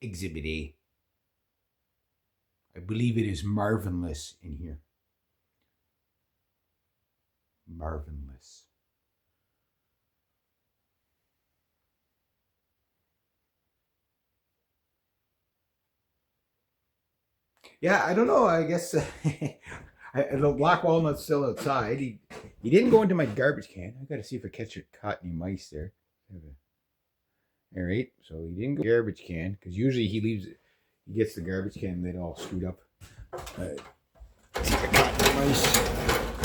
Exhibit A. I believe it is Marvinless in here. Marvinless. Yeah, I don't know. I guess the black walnut's still outside. He didn't go into my garbage can. I got to see if I caught any mice there. All right, so he didn't go garbage can because usually he gets the garbage can lid all screwed up. See if I caught the mice.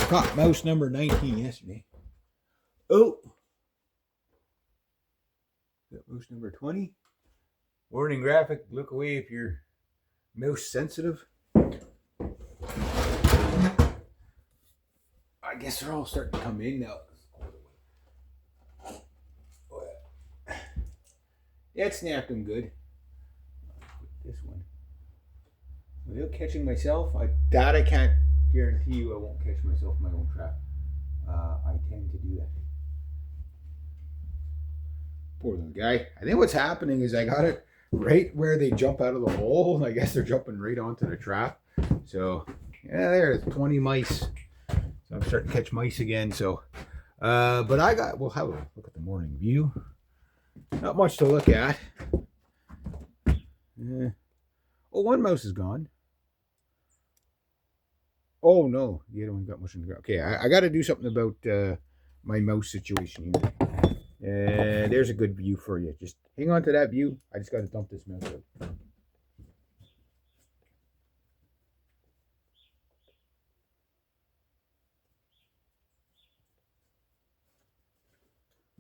I caught mouse number 19 yesterday. Oh, got mouse number 20. Warning graphic: look away if you're mouse sensitive. I guess they're all starting to come in now. Yeah, it snapped them good. This one. Without catching myself, I can't guarantee you I won't catch myself in my own trap. I tend to do that. Poor little guy. I think what's happening is I got it right where they jump out of the hole. I guess they're jumping right onto the trap. So, yeah, there's 20 mice. So I'm starting to catch mice again. So, but we'll have a look at the morning view. Not much to look at. Oh, one mouse is gone. Oh no, you don't got much in the ground. Okay, I got to do something about my mouse situation here. There's a good view for you. Just hang on to that view. I just got to dump this mouse out.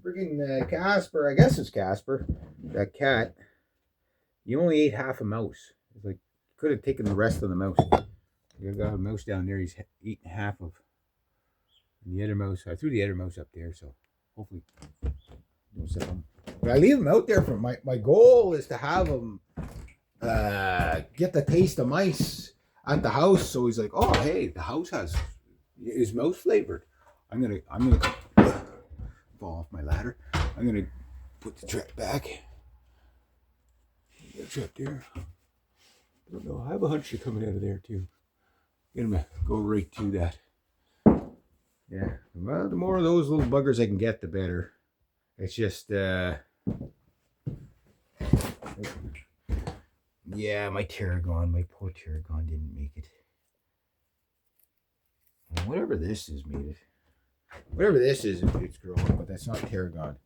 Freaking Casper, I guess it's Casper, that cat, he only ate half a mouse. It's like, could have taken the rest of the mouse. I got a mouse down there, he's eating half of the other mouse. I threw the other mouse up there, so hopefully don't set them. But I leave them out there for my goal is to have him get the taste of mice at the house. So he's like, oh hey, the house is mouse flavored. I'm gonna fall off my ladder. I'm gonna put the trap back. The trap there. I don't know. I have a hunch you're coming out of there too. Get him to go right to that. Yeah. Well, the more of those little buggers I can get, the better. It's just yeah, my tarragon, my poor tarragon didn't make it. Whatever this is made it. Whatever this is, it's growing, but that's not tarragon.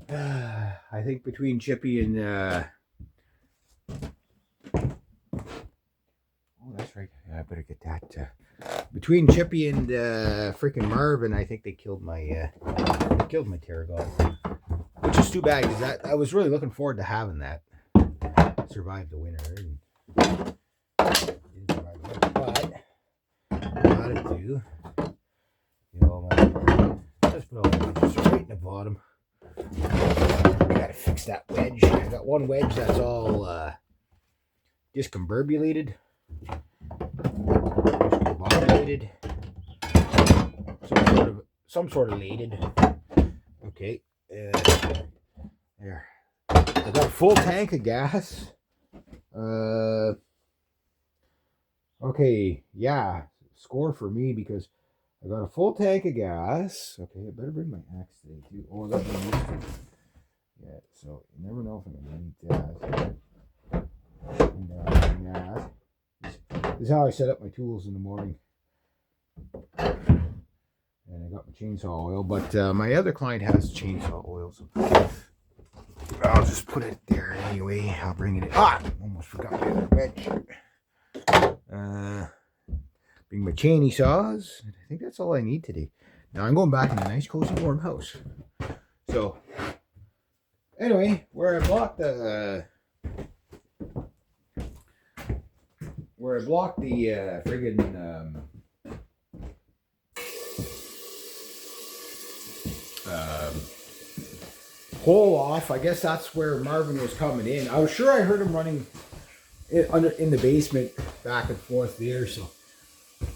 I think between Chippy and oh, that's right. I better get that. Between Chippy and freaking Marvin, I think they killed my tarragon, which is too bad because I was really looking forward to having that survive the winter. And didn't survive the winter, but I gotta do. Just put all the wedges right in the bottom. I gotta fix that wedge. I got one wedge that's all discombobulated. Some sort of lated. Okay. There. I got a full tank of gas. Okay, yeah. Score for me because I got a full tank of gas. Okay, I better bring my axe today too. Oh, I got my used to. Yeah, so you never know if I'm gonna need that. This is how I set up my tools in the morning. And I got my chainsaw oil, but my other client has chainsaw oil, so I'll just put it there anyway. I'll bring it in. Almost forgot my other wedge. Bring my chainy saws. I think that's all I need today. Now I'm going back in a nice, cozy, warm house. So, anyway, where I blocked the friggin' hole off. I guess that's where Marvin was coming in. I was sure I heard him running in the basement back and forth there, so I'm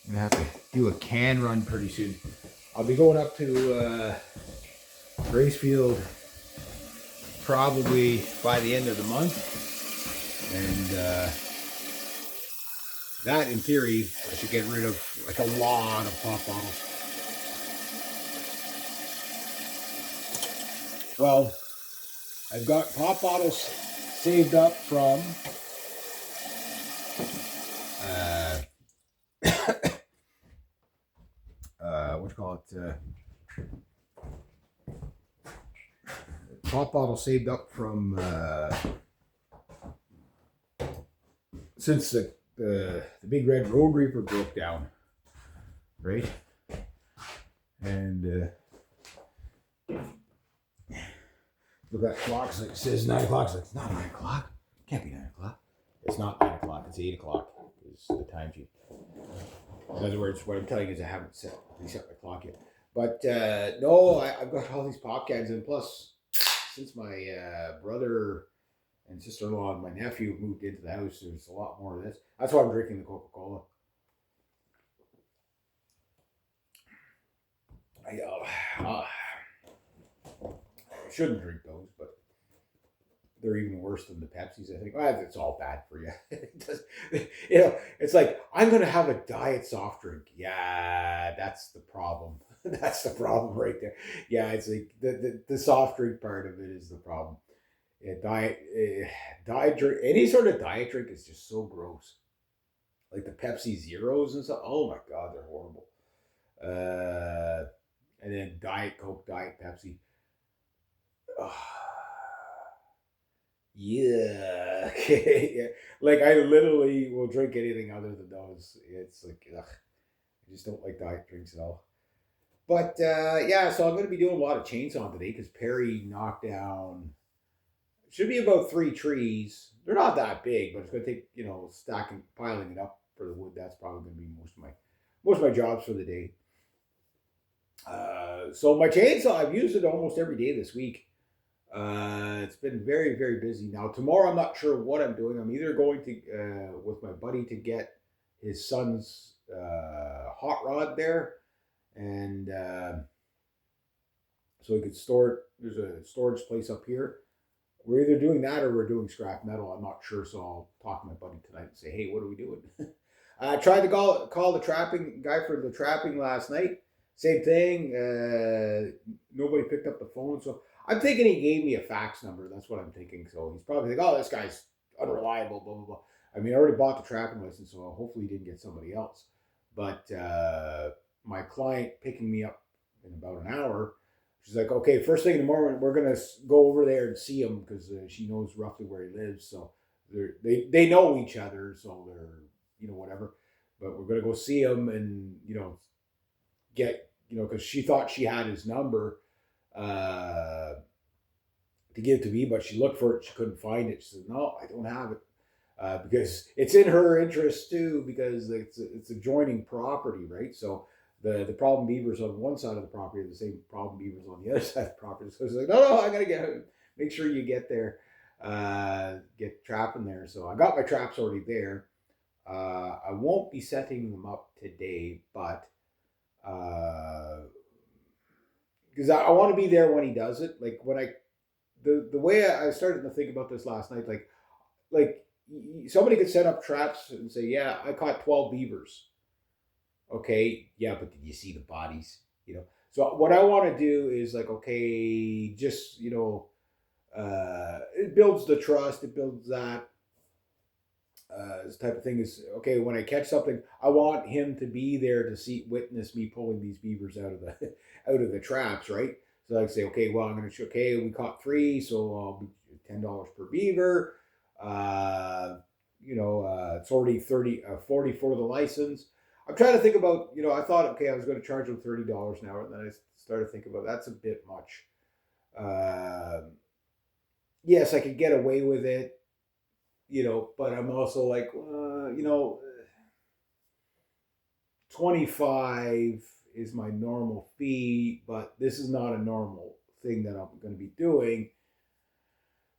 gonna have to do a can run pretty soon. I'll be going up to Gracefield probably by the end of the month. And that, in theory, I should get rid of like a lot of pop bottles. Well, I've got pop bottles saved up from what do you call it? Pop bottles saved up from since the big red Road Reaper broke down, right? And look at that clock. It says 9 o'clock. It's not 9 o'clock. It can't be 9 o'clock. It's not 9 o'clock. It's 8 o'clock. Is the time sheet. In other words, what I'm telling you is I haven't reset my clock yet. But no, I've got all these pop cans, and plus, since my brother and sister-in-law and my nephew moved into the house, there's a lot more of this. That's why I'm drinking the Coca-Cola. I shouldn't drink those, but they're even worse than the Pepsis. I think it's all bad for you. It's like, I'm going to have a diet soft drink. Yeah, that's the problem. That's the problem right there. Yeah, it's like the soft drink part of it is the problem. Diet drink, any sort of diet drink is just so gross. Like the Pepsi Zeros and stuff. Oh my God, they're horrible. And then Diet Coke, Diet Pepsi. Yeah. Yeah. Like I literally will drink anything other than those. It's like, ugh, I just don't like diet drinks at all. But yeah, so I'm going to be doing a lot of chainsaw today because Perry knocked down, should be about 3 trees. They're not that big, but it's going to take, stacking, piling it up for the wood. That's probably going to be most of my jobs for the day. So my chainsaw, I've used it almost every day this week. It's been very, very busy. Now tomorrow, I'm not sure what I'm doing. I'm either going to with my buddy to get his son's hot rod there, and so he could store it. There's a storage place up here. We're either doing that or we're doing scrap metal. I'm not sure, so I'll talk to my buddy tonight and say, hey, what are we doing? I tried to call the trapping guy for the trapping last night. Same thing. Nobody picked up the phone. So I'm thinking he gave me a fax number. That's what I'm thinking. So he's probably thinking, oh, this guy's unreliable, blah, blah, blah. I mean, I already bought the trapping license, so hopefully he didn't get somebody else. But my client picking me up in about an hour, she's like, okay, first thing in the morning, we're going to go over there and see him because she knows roughly where he lives. So they know each other, so they're, whatever. But we're going to go see him and, get, because she thought she had his number to give to me, but she looked for it. She couldn't find it. She said, no, I don't have it. Because it's in her interest too, because it's adjoining property, right? So the problem beavers on one side of the property are the same problem beavers on the other side of the property. So it's like, no, I gotta make sure you get there, get trapping there. So I got my traps already there. I won't be setting them up today, but because I want to be there when he does it. Like when the way I started to think about this last night, like somebody could set up traps and say, yeah, I caught 12 beavers. Okay, yeah, but did you see the bodies? So what I want to do is like, okay, just it builds the trust, it builds that this type of thing is okay. When I catch something, I want him to be there to witness me pulling these beavers out of the out of the traps, right? So I say, okay, well, I'm going to okay, we caught 3, so I'll be $10 per beaver. It's already 40 for the license. I'm trying to think about, I thought, okay, I was going to charge them $30 an hour, and then I started thinking about that's a bit much. Yes, I could get away with it, but I'm also like, 25 is my normal fee, but this is not a normal thing that I'm going to be doing.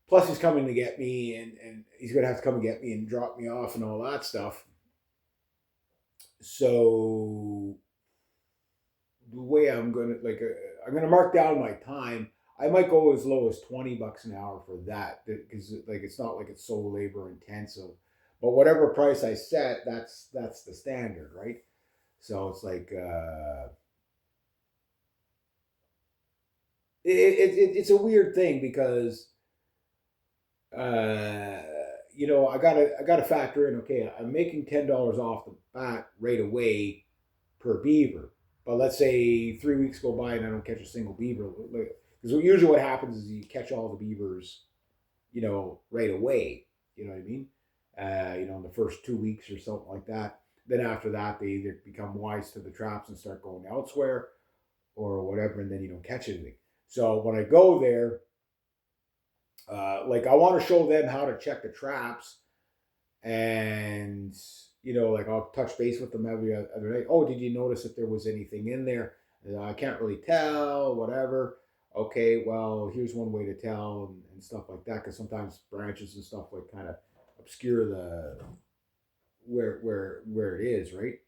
Plus, he's coming to get me, and he's going to have to come and get me and drop me off and all that stuff. So the way I'm going to mark down my time. I might go as low as $20 an hour for that because like it's not like it's so labor intensive. But whatever price I set, that's the standard, right? So it's like it's a weird thing because uh, I gotta factor in. Okay, I'm making $10 off the bat right away per beaver, but let's say 3 weeks go by and I don't catch a single beaver. Because usually what happens is you catch all the beavers, right away. You know what I mean? In the first 2 weeks or something like that. Then after that, they either become wise to the traps and start going elsewhere or whatever, and then you don't catch anything. So when I go there, like I want to show them how to check the traps, and like I'll touch base with them every other day. Oh, did you notice if there was anything in there? I can't really tell, whatever. Okay, well, here's one way to tell, and stuff like that. Because sometimes branches and stuff like kind of obscure the where it is, right?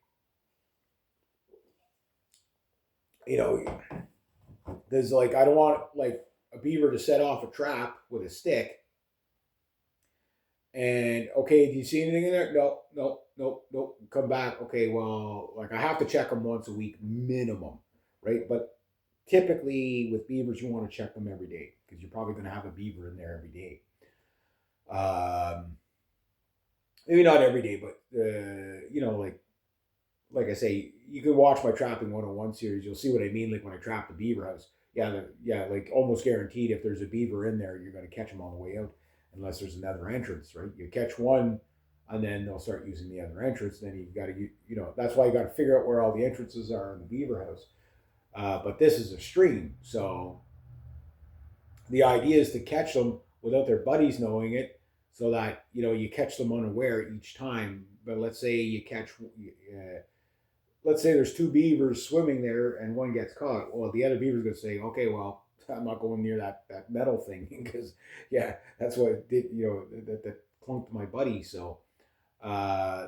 You know, there's like I don't want like a beaver to set off a trap with a stick. And okay, do you see anything in there? No, no, no, no. Come back. Okay, well, like I have to check them once a week minimum, right? But typically with beavers, you want to check them every day because you're probably going to have a beaver in there every day. Maybe not every day, but like I say, you can watch my trapping 101 series. You'll see what I mean. Like when I trap the beaver house, yeah, like almost guaranteed if there's a beaver in there, you're going to catch them on the way out, unless there's another entrance, right? You catch one, and then they'll start using the other entrance. Then you've got to, that's why you got to figure out where all the entrances are in the beaver house. But this is a stream, so the idea is to catch them without their buddies knowing it, so that you catch them unaware each time. But let's say you catch let's say there's two beavers swimming there and one gets caught. Well, the other beaver's going to say, okay, well, I'm not going near that metal thing because, yeah, that's what it did, that clunked my buddy. So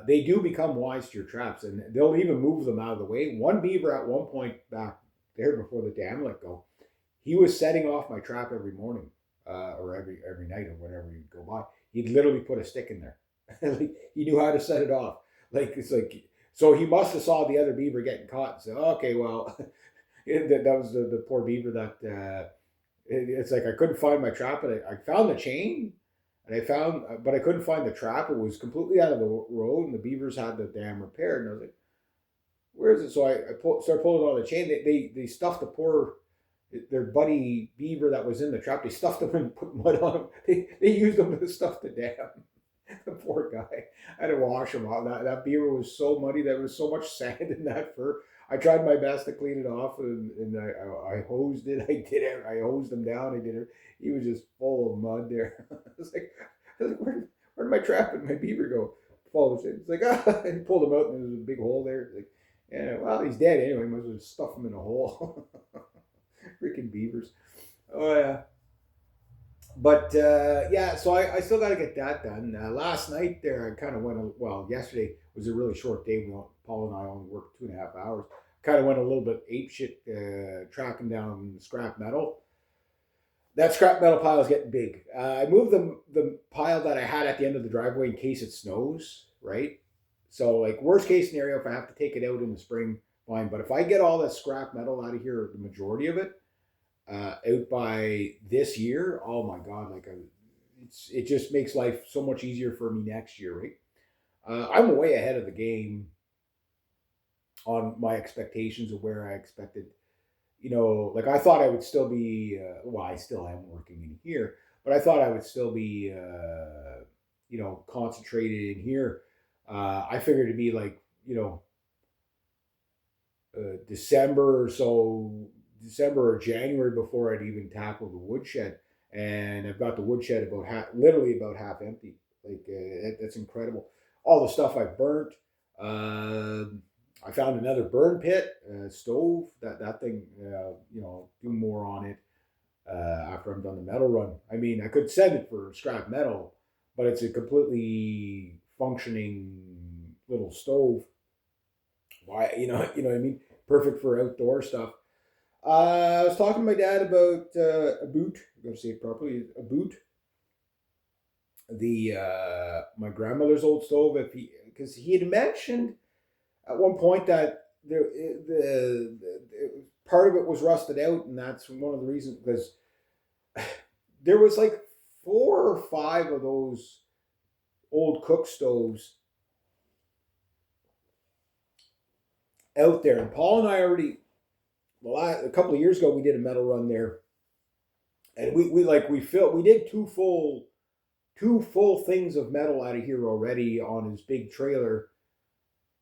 they do become wise to your traps, and they'll even move them out of the way. One beaver at one point back there before the dam let go, he was setting off my trap every morning or every night or whenever he'd go by. He'd literally put a stick in there. He knew how to set it off. Like it's like so he must have saw the other beaver getting caught and said, "Okay, well, that was the poor beaver that." It's like I couldn't find my trap, and I found the chain, and but I couldn't find the trap. It was completely out of the road, and the beavers had the dam repaired. And I was like, "Where is it?" So I started pulling on the chain. They stuffed the poor their buddy beaver that was in the trap. They stuffed him and put mud on him. They used him to stuff the dam. The poor guy. I had to wash him off. That beaver was so muddy. There was so much sand in that fur. I tried my best to clean it off, and I hosed it. I did it. I hosed him down. I did it. He was just full of mud there. I was like, where did my trap and my beaver go? Follows it. It's like, ah, and he pulled him out, and there was a big hole there. It's like, yeah, well, he's dead anyway. Might as well just stuff him in a hole. Freaking beavers. Oh yeah. But yeah, so I still got to get that done. Last night there, I kind of went. Well, yesterday was a really short day. Paul and I only worked 2.5 hours. Kind of went a little bit ape shit, tracking down scrap metal. That scrap metal pile is getting big. I moved the pile that I had at the end of the driveway in case it snows. Right. So like worst case scenario, if I have to take it out in the spring, fine. But if I get all that scrap metal out of here, the majority of it, out by this year, oh my god, it just makes life so much easier for me next year, right? I'm way ahead of the game on my expectations of where I expected. Like I thought I would still be. Well, I still am working in here, but I thought I would still be, concentrated in here. I figured it'd be like December or so, December or January before I'd even tackle the woodshed. And I've got the woodshed literally about half empty. Like that's incredible. All the stuff I burnt. I found another burn pit, stove. That thing, do more on it after I'm done the metal run. I mean, I could send it for scrap metal, but it's a completely functioning little stove. Why, you know what I mean? Perfect for outdoor stuff. I was talking to my dad about a boot. I'm going to say it properly. A boot. The my grandmother's old stove. If he because he had mentioned at one point that the part of it was rusted out, and that's one of the reasons because there was like 4 or 5 of those old cook stoves out there. And Paul and I already, well, a couple of years ago, we did a metal run there, and we did two full things of metal out of here already on his big trailer,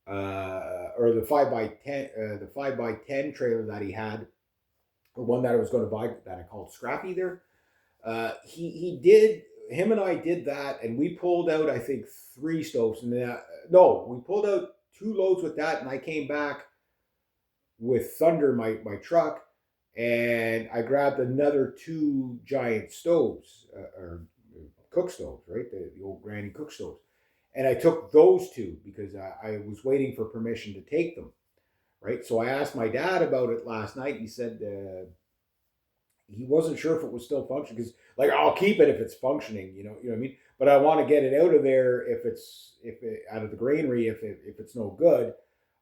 or the 5x10, the 5x10 trailer that he had, the one that I was going to buy that I called Scrappy there. He did. Him and I did that, and we pulled out I think 3 stoves, and no, we pulled out 2 loads with that, and I came back with Thunder, my truck, and I grabbed another 2 giant stoves, or cook stoves, right? The old granny cook stoves. And I took those 2 because I was waiting for permission to take them, right? So I asked my dad about it last night. He said he wasn't sure if it was still functioning because, like, I'll keep it if it's functioning, you know what I mean. But I want to get it out of there out of the granary if it's no good.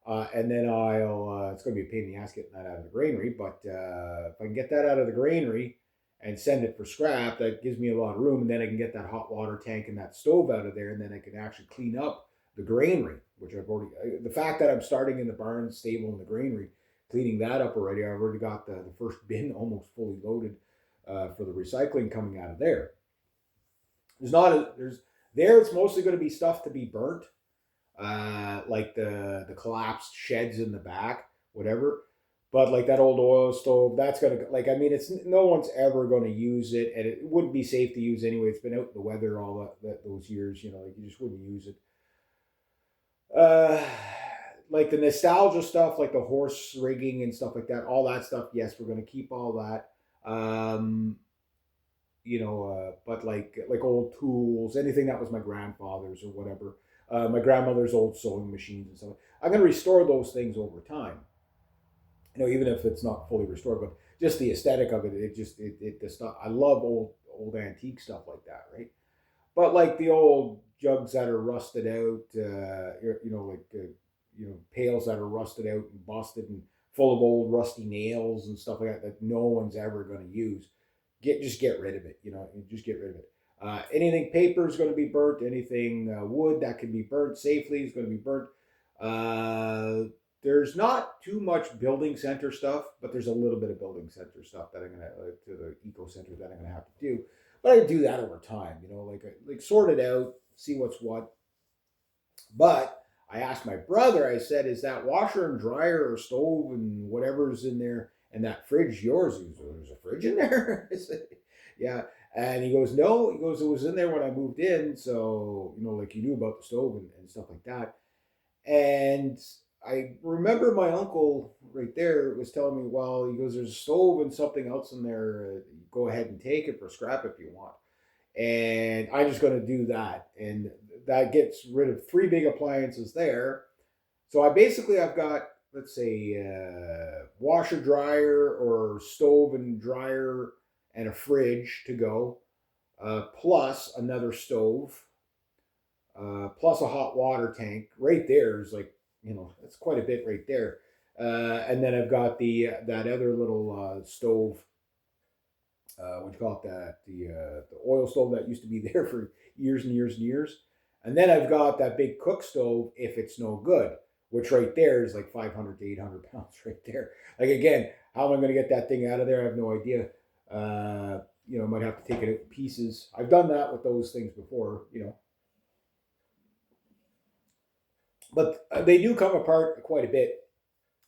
And then it's going to be a pain in the ass getting that out of the granary. But if I can get that out of the granary and send it for scrap, that gives me a lot of room. And then I can get that hot water tank and that stove out of there. And then I can actually clean up the granary, which the fact that I'm starting in the barn stable in the granary, cleaning that up already. I've already got the first bin almost fully loaded for the recycling coming out of there. It's mostly going to be stuff to be burnt, like the collapsed sheds in the back, whatever. But like that old oil stove, that's gonna it's no one's ever going to use it, and it wouldn't be safe to use anyway. It's been out in the weather all those years, like you just wouldn't use it. Like the nostalgia stuff, like the horse rigging and stuff like that, all that stuff. Yes, we're going to keep all that. But like old tools, anything that was my grandfather's or whatever, my grandmother's old sewing machines and stuff. I'm going to restore those things over time. Even if it's not fully restored, but just the aesthetic of it, the stuff. I love old antique stuff like that, right? But like the old jugs that are rusted out, pails that are rusted out and busted and full of old rusty nails and stuff like that no one's ever going to use. Just get rid of it. Just get rid of it. Anything paper is going to be burnt. Anything wood that can be burnt safely is going to be burnt. There's not too much building center stuff, but there's a little bit of building center stuff that I'm gonna to the eco center that I'm gonna have to do. But I do that over time, like sort it out, see what's what. But I asked my brother. I said, "Is that washer and dryer or stove and whatever's in there and that fridge yours?" He goes, "Oh, there's a fridge in there." I said, "Yeah." And he goes, "No." He goes, "It was in there when I moved in, so like he knew about the stove and stuff like that." And I remember my uncle right there was telling me, well, he goes, there's a stove and something else in there. Go ahead and take it for scrap if you want. And I'm just going to do that. And that gets rid of 3 big appliances there. So I've got, let's say, washer, dryer, or stove and dryer and a fridge to go, plus another stove, plus a hot water tank. Right there is like, that's quite a bit right there. And then I've got that other little stove. What do you call it? The oil stove that used to be there for years and years and years. And then I've got that big cook stove if it's no good, which right there is like 500 to 800 pounds right there. Like again, how am I going to get that thing out of there? I have no idea. I might have to take it out in pieces. I've done that with those things before, but they do come apart quite a bit.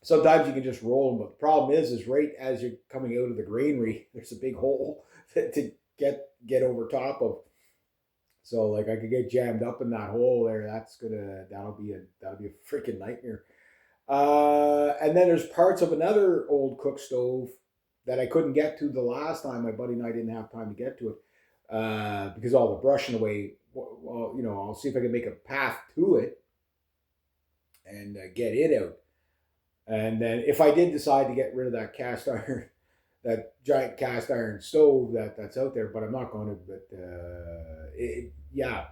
Sometimes you can just roll them, but the problem is right as you're coming out of the granary, there's a big hole to get over top of. So like I could get jammed up in that hole there. That'll be a freaking nightmare. And then there's parts of another old cook stove that I couldn't get to the last time. My buddy and I didn't have time to get to it because all the brushing away. Well, I'll see if I can make a path to it and get it out. And then if I did decide to get rid of that cast iron, that giant cast iron stove that's out there, but I'm not going to. But yeah,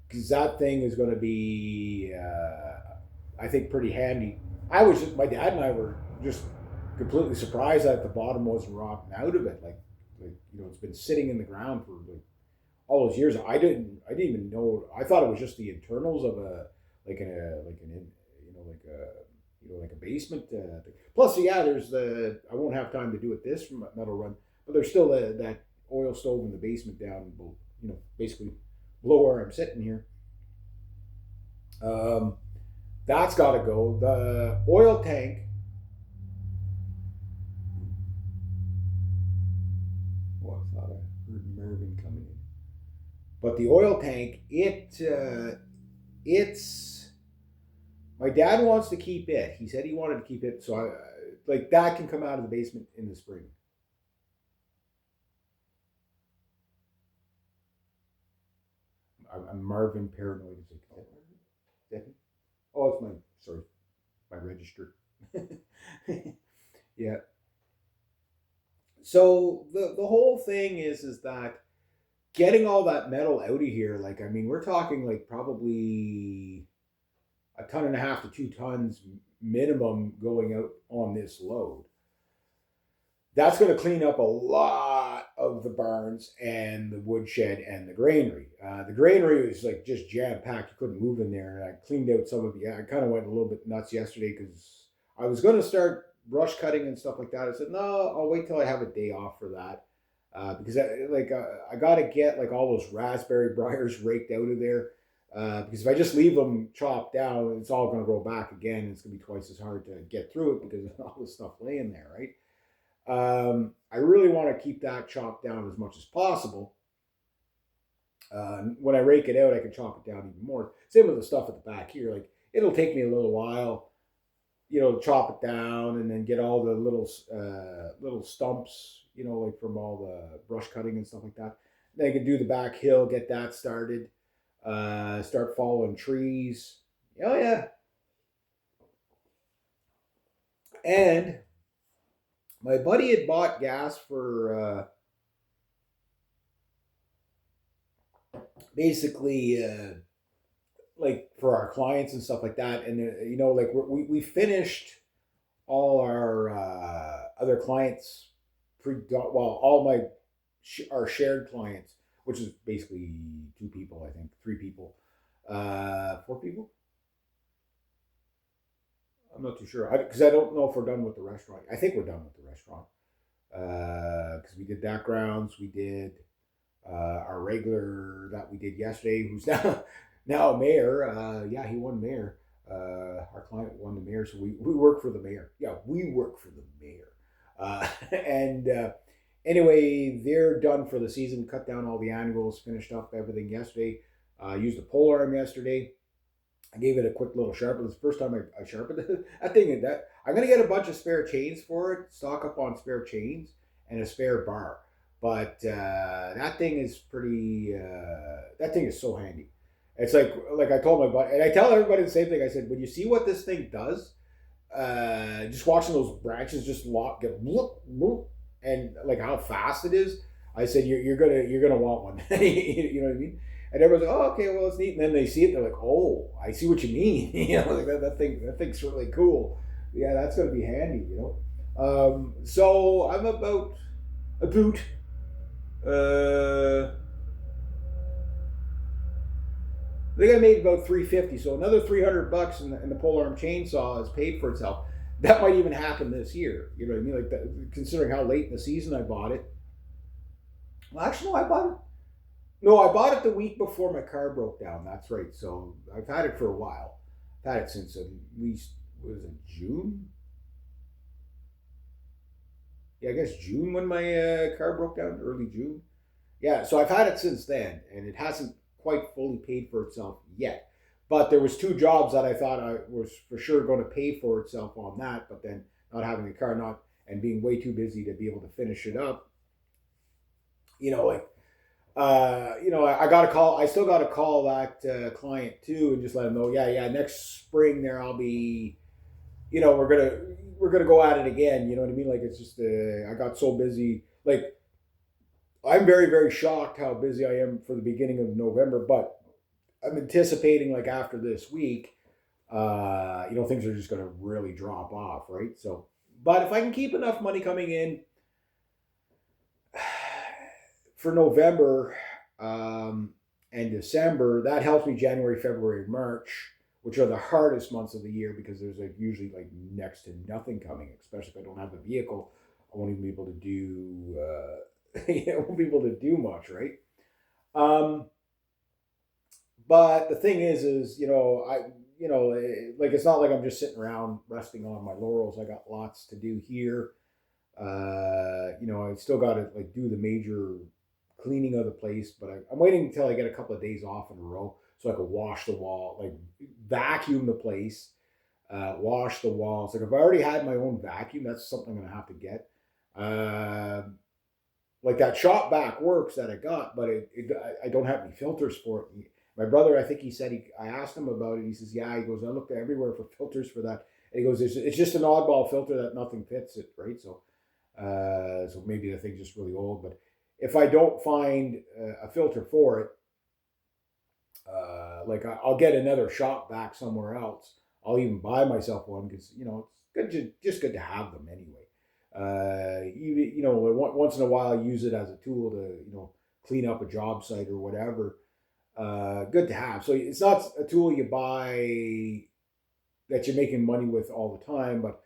because that thing is going to be, I think, pretty handy. My dad and I were just completely surprised that the bottom wasn't rotten out of it. Like it's been sitting in the ground for like all those years. I didn't even know. I thought it was just the internals of like a basement thing. Plus, yeah, there's I won't have time to do it this metal run, but there's still that oil stove in the basement down, basically below where I'm sitting here. That's got to go. The oil tank. Well, I thought I heard Mervyn coming in, but the oil tank, it's my dad wants to keep it. He said he wanted to keep it, so I like that can come out of the basement in the spring. I'm Marvin paranoid. Oh, it's my sorry, my register. Yeah. So the whole thing is that getting all that metal out of here, like I mean, we're talking like probably a ton and a half to 2 tons minimum going out on this load. That's going to clean up a lot of the barns and the woodshed and the granary. The granary was like just jam packed; you couldn't move in there. I cleaned out some of it. Yeah, I kind of went a little bit nuts yesterday because I was going to start brush cutting and stuff like that. I said no, I'll wait till I have a day off for that. Because I got to get like all those raspberry briars raked out of there. Because if I just leave them chopped down, it's all going to grow back again. And it's going to be twice as hard to get through it because of all this stuff laying there, right? I really want to keep that chopped down as much as possible. When I rake it out, I can chop it down even more. Same with the stuff at the back here. Like it'll take me a little while, to chop it down and then get all the little stumps, like from all the brush cutting and stuff like that. Then I can do the back hill, get that started, start following trees. Oh yeah, and my buddy had bought gas for basically like for our clients and stuff like that. And like we finished all our other clients all my our shared clients, which is basically 2 people, I think 3 people, 4 people. I'm not too sure because I don't know if we're done with the restaurant. I think we're done with the restaurant because we did that grounds. We did our regular that we did yesterday, who's now a mayor. Yeah, he won mayor. Our client won the mayor, so we work for the mayor. Yeah, we work for the mayor. And anyway, they're done for the season. We cut down all the annuals, finished up everything yesterday. Used a pole arm yesterday. I gave it a quick little sharpen. It's the first time I sharpened it. That thing, I'm gonna get a bunch of spare chains for it. Stock up on spare chains and a spare bar. But that thing is pretty. That thing is so handy. It's like I told my buddy, and I tell everybody the same thing. I said, when you see what this thing does, just watching those branches just get whoop, whoop, and like how fast it is. I said you're gonna want one. You know what I mean? And everyone's like, oh, okay, well, it's neat. And then they see it, they're like, oh, I see what you mean. Like that thing's really cool. Yeah, that's gonna be handy. So I'm about a boot. I think I made about 350, so another $300, and the polearm chainsaw has paid for itself. That might even happen this year. You know what I mean? Like that, considering how late in the season I bought it. Well, actually, no, I bought it. No, I bought it the week before my car broke down. That's right. So I've had it for a while. I've had it since at least was it June? Yeah, I guess June when my car broke down, early June. Yeah, so I've had it since then, and it hasn't quite fully paid for itself yet. But there was 2 jobs that I thought I was for sure going to pay for itself on that, but then not having a car, not and being way too busy to be able to finish it up. Like I got a call. I still got to call that client too, and just let him know. Yeah, next spring there I'll be we're gonna go at it again. You know what I mean? Like it's just I got so busy. Like I'm very very shocked how busy I am for the beginning of November, but I'm anticipating like after this week, things are just gonna really drop off, right? So, but if I can keep enough money coming in for November and December, that helps me January, February, March, which are the hardest months of the year because there's like usually like next to nothing coming, especially if I don't have a vehicle. I won't even be able to do. I won't be able to do much, right? Um, but the thing is like it's not like I'm just sitting around resting on my laurels. I got lots to do here. I still got to like do the major cleaning of the place, but I'm waiting until I get a couple of days off in a row so I can wash the wall, like vacuum the place, wash the walls. Like if I already had my own vacuum, that's something I'm gonna have to get. Uh, like that shop vac works that I got, but I don't have any filters for it. My brother, I think he said I asked him about it. He says, yeah. He goes, I looked everywhere for filters for that. And he goes, it's just an oddball filter that nothing fits it, right? So maybe the thing's just really old. But if I don't find a filter for it, like I'll get another shop vac somewhere else. I'll even buy myself one because it's just good to have them anyway. Once in a while, I use it as a tool to clean up a job site or whatever. Good to have. So it's not a tool you buy that you're making money with all the time, but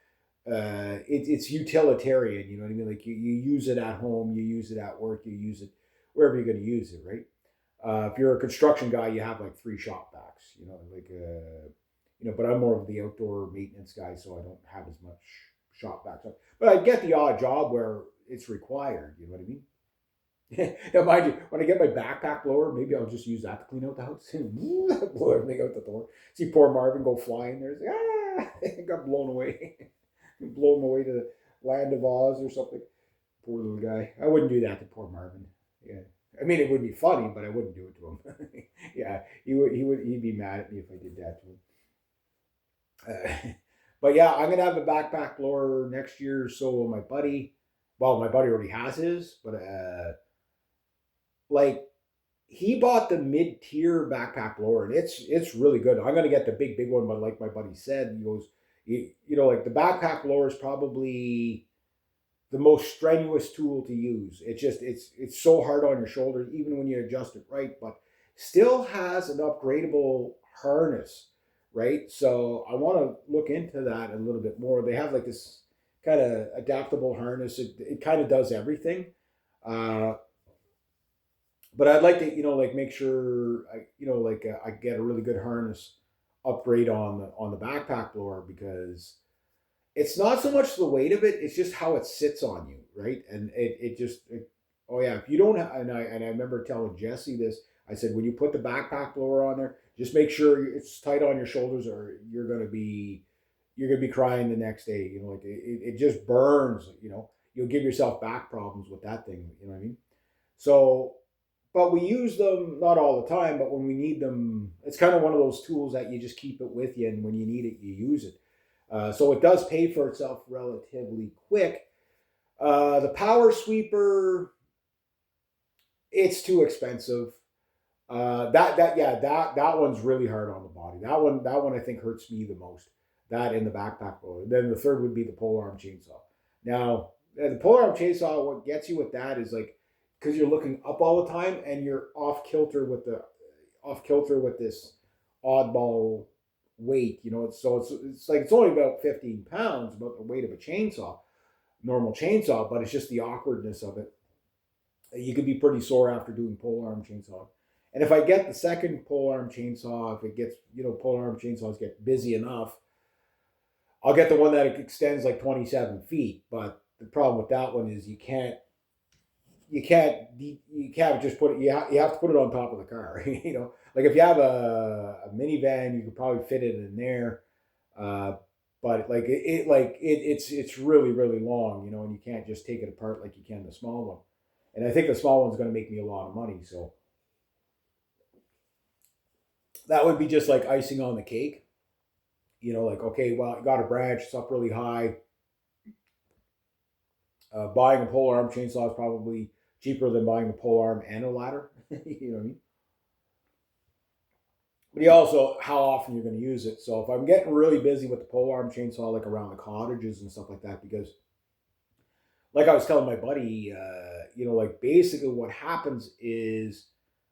it's utilitarian. You know what I mean? Like you use it at home, you use it at work, you use it wherever you're going to use it, right? If you're a construction guy, you have like three shop vacs. But I'm more of the outdoor maintenance guy, so I don't have as much shop vacs. But I get the odd job where it's required. You know what I mean? Now, mind you, when I get my backpack blower, maybe I'll just use that to clean out the house and blow everything out the door. See poor Marvin go flying there. He's like, got blown away. Blown away to the land of Oz or something. Poor little guy. I wouldn't do that to poor Marvin. Yeah. I mean, it would be funny, but I wouldn't do it to him. Yeah, he'd be mad at me if I did that to him. But yeah, I'm gonna have a backpack blower next year. So will my buddy. Well, my buddy already has his, but like he bought the mid tier backpack blower, and it's really good. I'm gonna get the big one, but like my buddy said, he goes, like the backpack blower is probably the most strenuous tool to use. It's so hard on your shoulder, even when you adjust it right, but still has an upgradable harness, right? So I want to look into that a little bit more. They have like this kind of adaptable harness. It kind of does everything. Uh, but I'd like to, like make sure I get a really good harness upgrade on the backpack blower because it's not so much the weight of it; it's just how it sits on you, right? And oh yeah, if you don't, and I remember telling Jesse this. I said when you put the backpack blower on there, just make sure it's tight on your shoulders, or you're gonna be crying the next day. Like it just burns. You'll give yourself back problems with that thing. You know what I mean? So, but we use them not all the time, but when we need them, it's kind of one of those tools that you just keep it with you, and when you need it, you use it. So it does pay for itself relatively quick. The power sweeper, it's too expensive. That one's really hard on the body. That one I think hurts me the most. That in the backpack blower. Then the third would be the pole arm chainsaw. Now the pole arm chainsaw, what gets you with that is like because you're looking up all the time and you're off kilter with this oddball weight. It's like it's only about 15 pounds, about the weight of a chainsaw, normal chainsaw, but it's just the awkwardness of it. You could be pretty sore after doing pole arm chainsaw. And if I get the second pole arm chainsaw, if it gets, pole arm chainsaws get busy enough, I'll get the one that extends like 27 feet. But the problem with that one is you can't just put it. You have to put it on top of the car. Like if you have a minivan, you could probably fit it in there. Uh, but like it's really really long, and you can't just take it apart like you can the small one. And I think the small one's going to make me a lot of money, so that would be just like icing on the cake. Like, okay, well, you got a branch, it's up really high. Buying a pole arm chainsaw is probably cheaper than buying a pole arm and a ladder. You know what I mean? But you also how often you're going to use it. So if I'm getting really busy with the pole arm chainsaw, like around the cottages and stuff like that, because like I was telling my buddy, like basically what happens is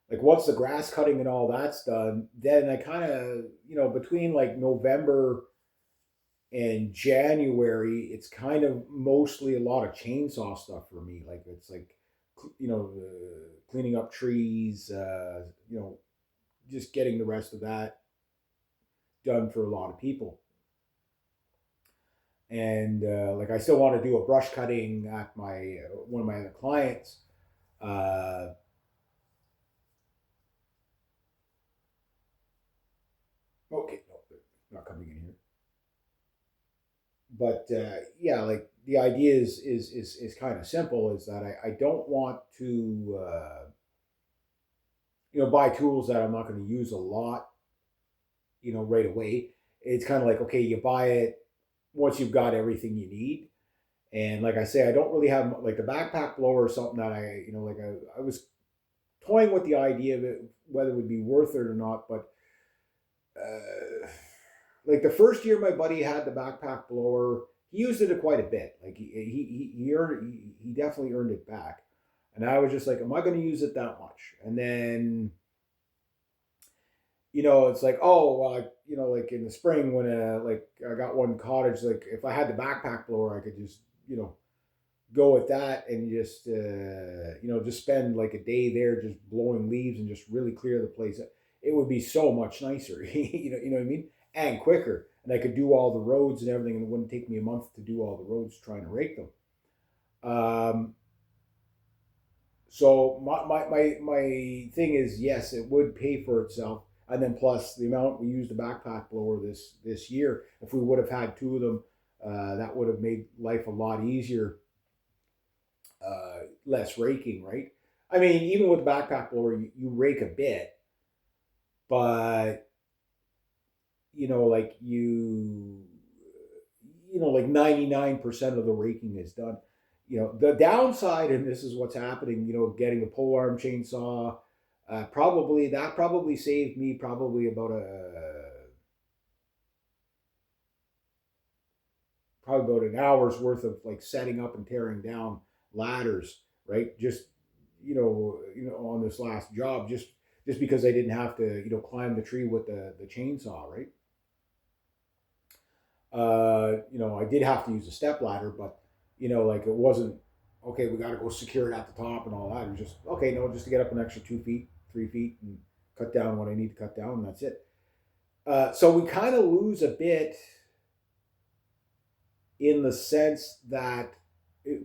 like once the grass cutting and all that's done, then I kind of, between like November and January, it's kind of mostly a lot of chainsaw stuff for me. Like it's like, cleaning up trees, just getting the rest of that done for a lot of people. And like I still want to do a brush cutting at my one of my other clients. Uh, okay, no, they're not coming in here. But yeah, like the idea is kind of simple. Is that I don't want to buy tools that I'm not going to use a lot, right away. It's kind of like, okay, you buy it once you've got everything you need. And like I say, I don't really have like the backpack blower or something that I was toying with the idea of it, whether it would be worth it or not. But like the first year my buddy had the backpack blower, he used it quite a bit. Like he earned he definitely earned it back. And I was just like, am I going to use it that much? And then it's like, oh, well, like in the spring when like I got one cottage, like if I had the backpack blower, I could just go with that and just just spend like a day there just blowing leaves and just really clear the place. It would be so much nicer, you know what I mean, and quicker, and I could do all the roads and everything, and it wouldn't take me a month to do all the roads trying to rake them. Um, so my thing is, yes, it would pay for itself, and then plus the amount we used the backpack blower this year. If we would have had two of them, that would have made life a lot easier. Less raking, right? I mean, even with the backpack blower, you rake a bit, but like like 99% of the raking is done. The downside, and this is what's happening, getting a pole arm chainsaw, probably saved me probably about an hour's worth of like setting up and tearing down ladders, right? Just on this last job, just because I didn't have to climb the tree with the chainsaw, right? I did have to use a step ladder, but like it wasn't okay. We got to go secure it at the top and all that. It was just okay, no, just to get up an extra 2 feet, 3 feet, and cut down what I need to cut down, and that's it. So we kind of lose a bit in the sense that it,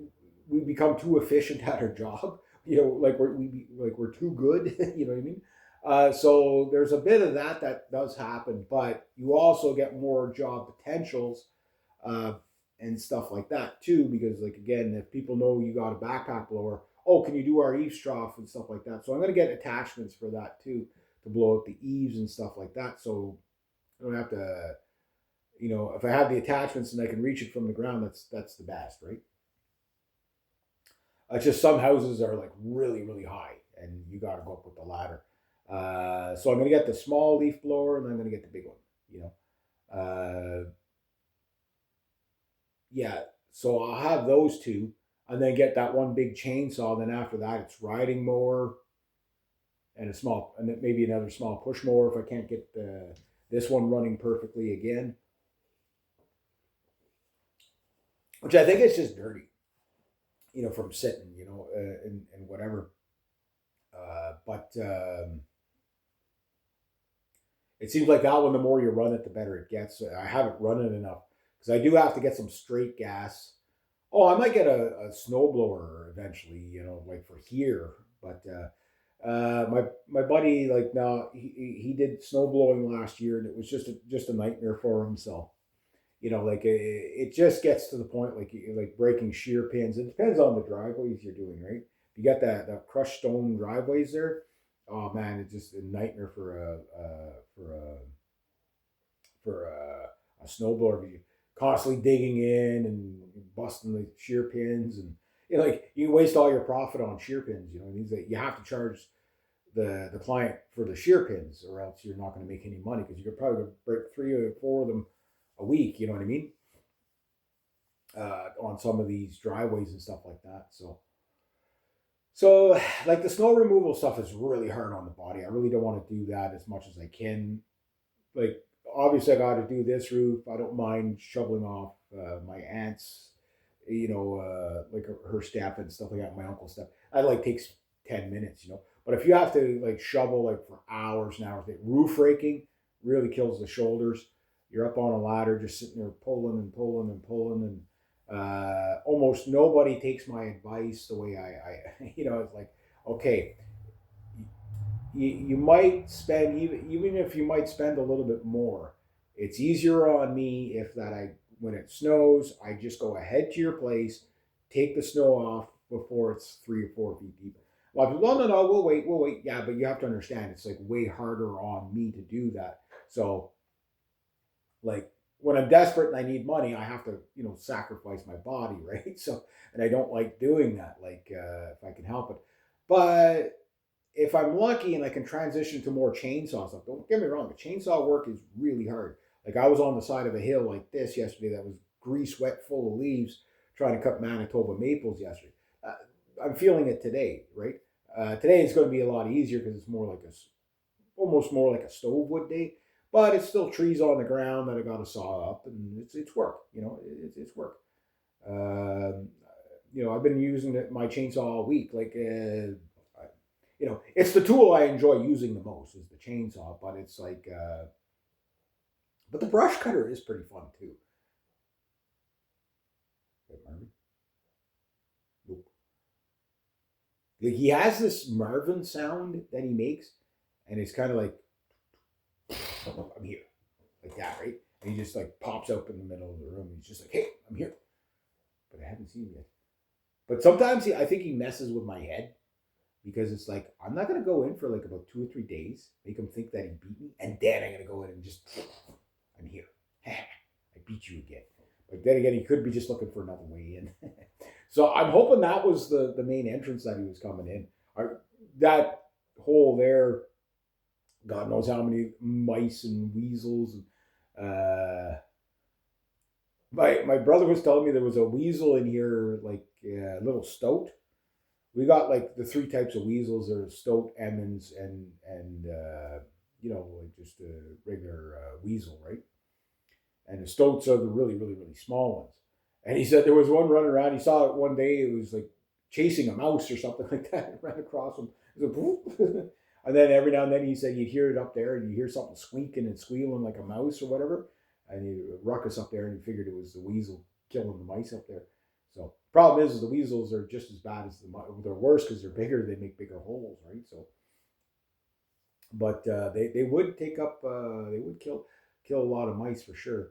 we become too efficient at our job. Like we're too good. You know what I mean? So there's a bit of that does happen, but you also get more job potentials uh, and stuff like that too. Because like again, if people know you got a backpack blower, oh, can you do our eaves trough and stuff like that? So I'm going to get attachments for that too to blow out the eaves and stuff like that. So I don't have to, if I have the attachments and I can reach it from the ground, that's the best, right? It's just some houses are like really really high, and you got to go up with the ladder. So I'm gonna get the small leaf blower, and I'm gonna get the big one. You yeah. So I'll have those two, and then get that one big chainsaw. Then after that, it's riding mower and and then maybe another small push mower if I can't get this one running perfectly again, which I think is just dirty, from sitting, and whatever. But it seems like that one, the more you run it, the better it gets. I haven't run it enough because I do have to get some straight gas. Oh, I might get a snowblower eventually, like for here. But my buddy, like now he did snow blowing last year, and it was just a nightmare for him. So like it just gets to the point like breaking shear pins. It depends on the driveways you're doing, right? You got that crushed stone driveways there. Oh man, it's just a nightmare for a snowblower, because you're constantly digging in and busting the shear pins, and like you waste all your profit on shear pins. It means that you have to charge the client for the shear pins, or else you're not going to make any money, because you could probably break 3 or 4 of them a week. You know what I mean? On some of these driveways and stuff like that. So like the snow removal stuff is really hard on the body. I really don't want to do that as much as I can. Like obviously I got to do this roof. I don't mind shoveling off my aunt's, like her step and stuff like that. My uncle's step. That like takes 10 minutes. But if you have to like shovel like for hours and hours, like roof raking really kills the shoulders. You're up on a ladder, just sitting there pulling and pulling and pulling, and almost nobody takes my advice the way I it's like, okay, you might spend, even if you might spend a little bit more, it's easier on me if that when it snows, I just go ahead to your place, take the snow off before it's 3 or 4 feet deep. A lot of people, no, we'll wait. Yeah, but you have to understand, it's like way harder on me to do that. So like when I'm desperate and I need money, I have to, sacrifice my body, right? So, and I don't like doing that, like if I can help it. But if I'm lucky and I can transition to more chainsaw stuff, don't get me wrong, the chainsaw work is really hard. Like I was on the side of a hill like this yesterday that was grease wet, full of leaves, trying to cut Manitoba maples yesterday. I'm feeling it today, right? Today it's going to be a lot easier because it's more like almost more like a stove wood day, but it's still trees on the ground that I got to saw up, and it's work. It's work. Um, I've been using my chainsaw all week. Like, it's the tool I enjoy using the most is the chainsaw, but it's like, but the brush cutter is pretty fun too. Wait, Marvin? Nope. Like, he has this Marvin sound that he makes, and it's kind of like, I'm here, like that, right? And he just like pops up in the middle of the room. He's just like, hey, I'm here, but I haven't seen him yet. But sometimes I think he messes with my head, because it's like I'm not gonna go in for like about 2 or 3 days, make him think that he beat me, and then I'm gonna go in and just, I'm here. I beat you again. But then again, he could be just looking for another way in. So I'm hoping that was the main entrance that he was coming in. That hole there, God knows how many mice and weasels. My brother was telling me there was a weasel in here, like a little stoat. We got like the 3 types of weasels: there's stoat, Emmons, and like just a regular weasel, right? And the stoats are the really, really, really small ones. And he said there was one running around. He saw it one day. It was like chasing a mouse or something like that. It ran across him. It was like, and then every now and then he said you'd hear it up there, and you hear something squeaking and squealing like a mouse or whatever. And you ruckus up there, and he figured it was the weasel killing the mice up there. So problem is the weasels are just as bad as the mice. They're worse because they're bigger. They make bigger holes, right? So, but they would take up. They would kill a lot of mice for sure.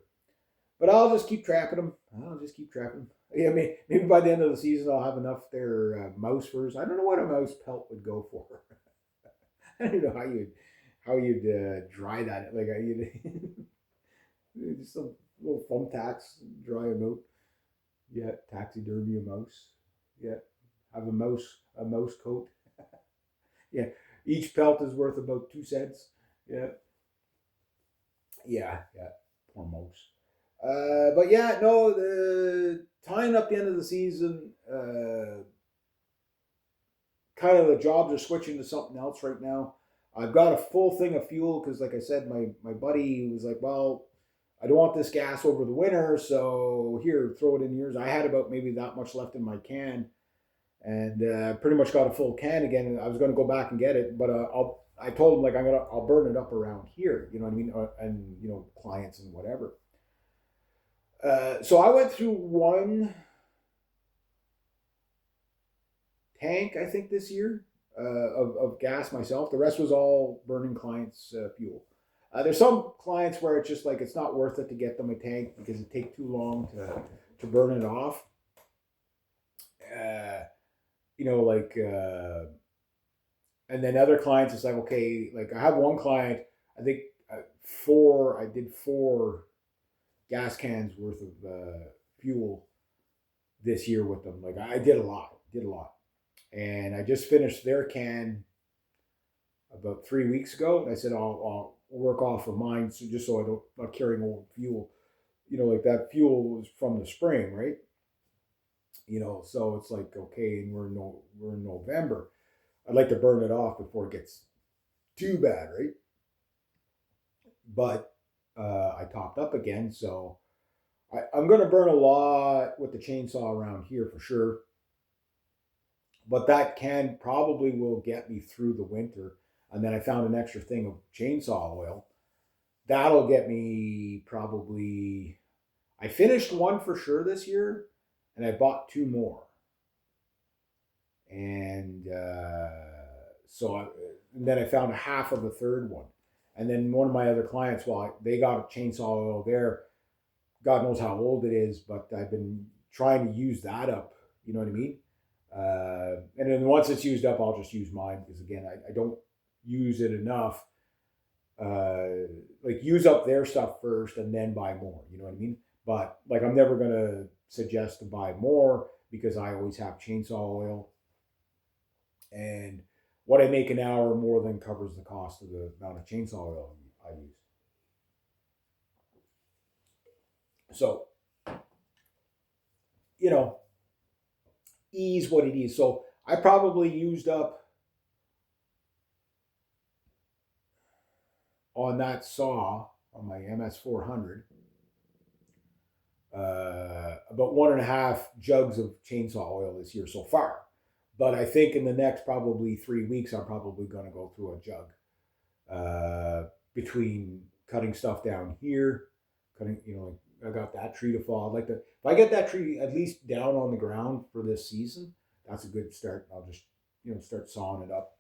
But I'll just keep trapping them. I'll just keep trapping them. Yeah, maybe by the end of the season I'll have enough there mouse furs. I don't know what a mouse pelt would go for. I don't know how you'd dry that. Like you'd just some little thumbtacks, dry them out. Yeah, taxidermy a mouse. Yeah, have a mouse coat. Yeah, each pelt is worth about 2 cents. Yeah, yeah. Poor mouse. But yeah, no, the tying up the end of the season, kind of the jobs are switching to something else right now. I've got a full thing of fuel because, like I said, my buddy was like, well, I don't want this gas over the winter, so here, throw it in yours. I had about maybe that much left in my can, and pretty much got a full can again. And I was going to go back and get it, but I told him like I'll burn it up around here, you know what I mean, and clients and whatever. So I went through one tank, I think, this year of gas myself. The rest was all burning clients' fuel. There's some clients where it's just like it's not worth it to get them a tank because it takes too long to burn it off. And then other clients, it's like, okay, like I have one client, I think I did four gas cans worth of fuel this year with them. Like I did a lot, and I just finished their can about 3 weeks ago. And I said I'll work off of mine, so just so I don't not carrying old fuel. Like that fuel was from the spring, right? So it's like okay, and we're in November. I'd like to burn it off before it gets too bad, right? But I topped up again, so I'm going to burn a lot with the chainsaw around here for sure. But that can probably will get me through the winter. And then I found an extra thing of chainsaw oil. That'll get me probably. I finished one for sure this year, and I bought two more. And and then I found a half of a third one. And then one of my other clients, well, they got a chainsaw oil there. God knows how old it is, but I've been trying to use that up. You know what I mean? And then once it's used up, I'll just use mine because again, I don't use it enough. Like use up their stuff first and then buy more. You know what I mean? But like I'm never gonna suggest to buy more because I always have chainsaw oil, and what I make an hour more than covers the cost of the amount of chainsaw oil I use. So, you know, ease what it is. So I probably used up on that saw on my MS400 about 1.5 jugs of chainsaw oil this year so far. But I think in the next probably 3 weeks, I'm probably going to go through a jug between cutting stuff down here, cutting, like I got that tree to fall. I'd like to, if I get that tree at least down on the ground for this season, that's a good start. I'll just, start sawing it up.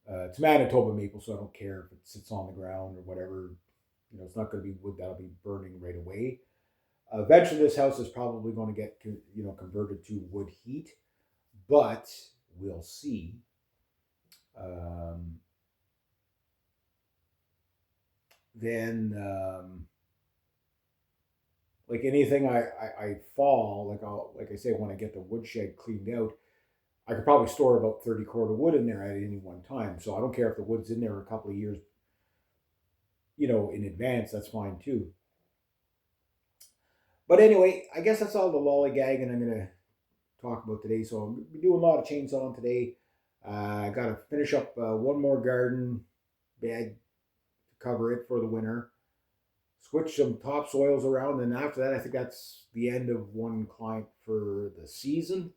It's Manitoba maple, so I don't care if it sits on the ground or whatever. It's not going to be wood that'll be burning right away. Eventually, this house is probably going to get, converted to wood heat, but we'll see. Then, like anything I fall, like I say, when I get the woodshed cleaned out, I could probably store about 30 cord of wood in there at any one time. So I don't care if the wood's in there a couple of years, in advance, that's fine too. But anyway, I guess that's all the lollygagging I'm going to talk about today. So I'm going to be doing a lot of chainsawing today. I got to finish up one more garden bed to cover it for the winter. Switch some topsoils around, and after that, I think that's the end of one client for the season,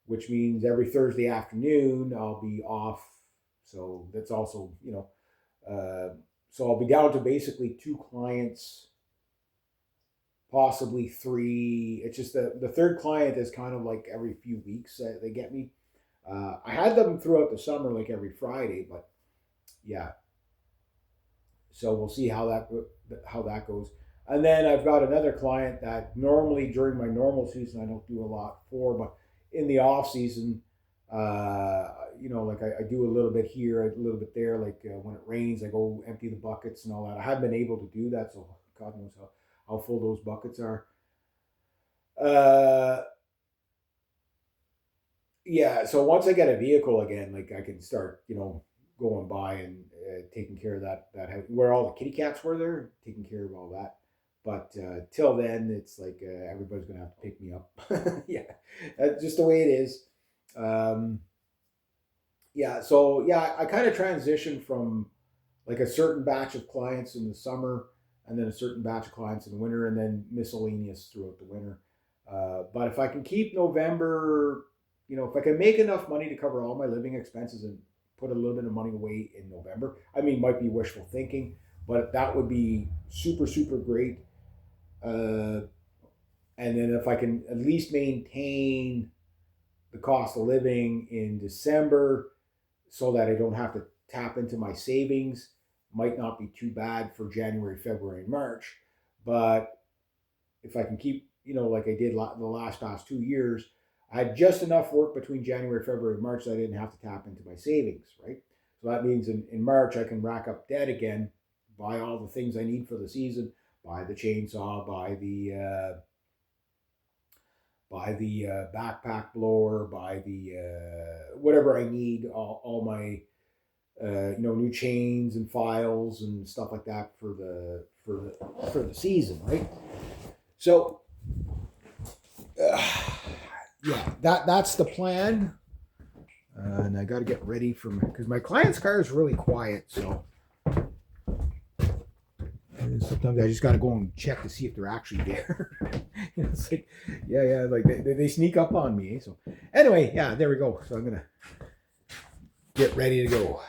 which means every Thursday afternoon I'll be off. So that's also, so I'll be down to basically 2 clients, possibly 3. It's just the third client is kind of like every few weeks they get me. I had them throughout the summer, like every Friday, but yeah. So we'll see how that goes. And then I've got another client that normally during my normal season I don't do a lot for, but in the off season, like I do a little bit here, a little bit there. Like when it rains, I go empty the buckets and all that. I haven't been able to do that, so God knows how full those buckets are. Yeah. So once I get a vehicle again, like I can start, going by and taking care of that where all the kitty cats were there, taking care of all that. But till then, it's like everybody's gonna have to pick me up. Yeah, that's just the way it is. Yeah, so yeah, I kind of transitioned from like a certain batch of clients in the summer, and then a certain batch of clients in the winter, and then miscellaneous throughout the winter. But if I can keep November, if I can make enough money to cover all my living expenses and put a little bit of money away in November, I mean, might be wishful thinking, but that would be super, super great. And then if I can at least maintain the cost of living in December so that I don't have to tap into my savings, might not be too bad for January, February, and March. But if I can keep, like I did the past 2 years, I had just enough work between January, February, and March that I didn't have to tap into my savings, right? So that means in March I can rack up debt again, buy all the things I need for the season, buy the chainsaw, buy the backpack blower, buy the whatever I need, all my new chains and files and stuff like that for the season, right? So yeah, that's the plan. And I got to get ready because my client's car is really quiet, so and sometimes I just got to go and check to see if they're actually there. It's like, yeah, like they sneak up on me. So anyway, yeah, there we go. So I'm gonna get ready to go.